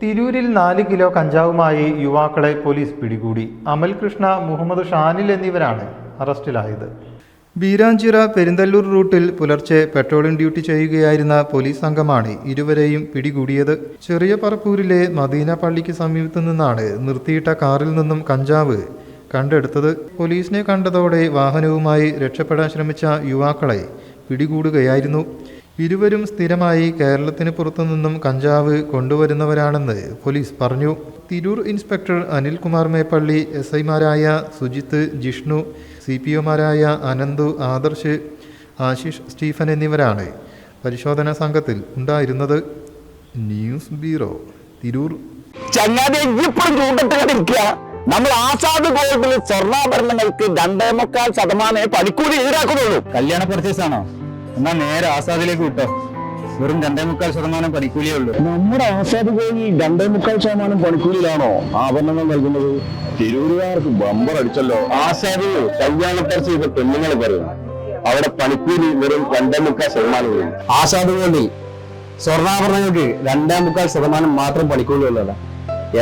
തിരൂരിൽ 4 കിലോ കഞ്ചാവുമായി യുവാക്കളെ പോലീസ് പിടികൂടി. അമൽ കൃഷ്ണ, മുഹമ്മദ് ഷാനിൽ എന്നിവരാണ് അറസ്റ്റിലായത്. ബീരാഞ്ചിറ പെരിന്തല്ലൂർ റൂട്ടിൽ പുലർച്ചെ പെട്രോളിംഗ് ഡ്യൂട്ടി ചെയ്യുകയായിരുന്ന പോലീസ് സംഘമാണ് ഇരുവരെയും പിടികൂടിയത്. ചെറിയ പറപ്പൂരിലെ മദീന പള്ളിക്ക് സമീപത്തു നിന്നാണ് നിർത്തിയിട്ട കാറിൽ നിന്നും കഞ്ചാവ് കണ്ടെടുത്തത്. പോലീസിനെ കണ്ടതോടെ വാഹനവുമായി രക്ഷപ്പെടാൻ ശ്രമിച്ച യുവാക്കളെ പിടികൂടുകയായിരുന്നു. ഇരുവരും സ്ഥിരമായി കേരളത്തിന് പുറത്തുനിന്നും കഞ്ചാവ് കൊണ്ടുവരുന്നവരാണെന്ന് പോലീസ് പറഞ്ഞു. തിരൂർ ഇൻസ്പെക്ടർ അനിൽകുമാർ മേപ്പള്ളി, SI-മാരായ സുജിത്ത്, ജിഷ്ണു, CPO-മാരായ അനന്തു, ആദർശ്, ആശിഷ് സ്റ്റീഫൻ എന്നിവരാണ് പരിശോധനാ സംഘത്തിൽ ഉണ്ടായിരുന്നത്. News bureau, Tirur. നമ്മൾ ആസാദ് ഗോൾഡിൽ സ്വർണ്ണാഭരണങ്ങൾക്ക് 2.25% പണിക്കൂലി ഈടാക്കുന്നുള്ളൂ. കല്യാണ പർച്ചേസ് ആണോ? എന്നാ നേരെ ആസാദിലേക്ക് വിട്ടോ. വെറും 2.25% പണിക്കൂലിയേ ഉള്ളൂ. നമ്മുടെ ആസാദ് ഗോൾഡിൽ 2.25% പണിക്കൂലിയിലാണോ ആഭരണങ്ങൾ നൽകുന്നത്? തിരൂരുകാർക്ക് ബമ്പർ അടിച്ചല്ലോ. ആസാദ് കല്യാണ പർച്ചേസ് പെണ്ണുങ്ങൾ പറയും, അവിടെ പണിക്കൂലി വെറും 2.25%. ആസാദ് ഗോൾഡിൽ സ്വർണ്ണാഭരണങ്ങൾക്ക് 2.25% മാത്രം പണിക്കൂലി ഉള്ളതാ.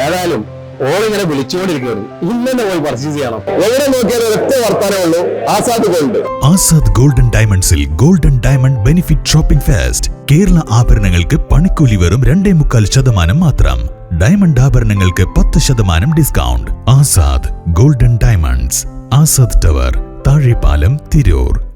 ഏതായാലും ഓളിങ്ങനെ വിളിച്ചുകൊണ്ടിരിക്കുകയാണ്. ഇന്നെ പോയി പർച്ചേസ് ചെയ്യണം. എവിടെ നോക്കിയാലും ഒറ്റ വർത്താനമുള്ളൂ, ആസാദ് ഗോൾഡ്. ആസാദ് ഗോൾഡൻ ഡയമണ്ട്സിൽ golden diamond benefit shopping fest. Kerala ആഭരണങ്ങൾക്ക് പണിക്കൂലി വെറും 2.25% മാത്രം. ഡയമണ്ട് ആഭരണങ്ങൾക്ക് 10% discount. Azad golden diamonds, Azad tower, Thazhepalam, Tirur.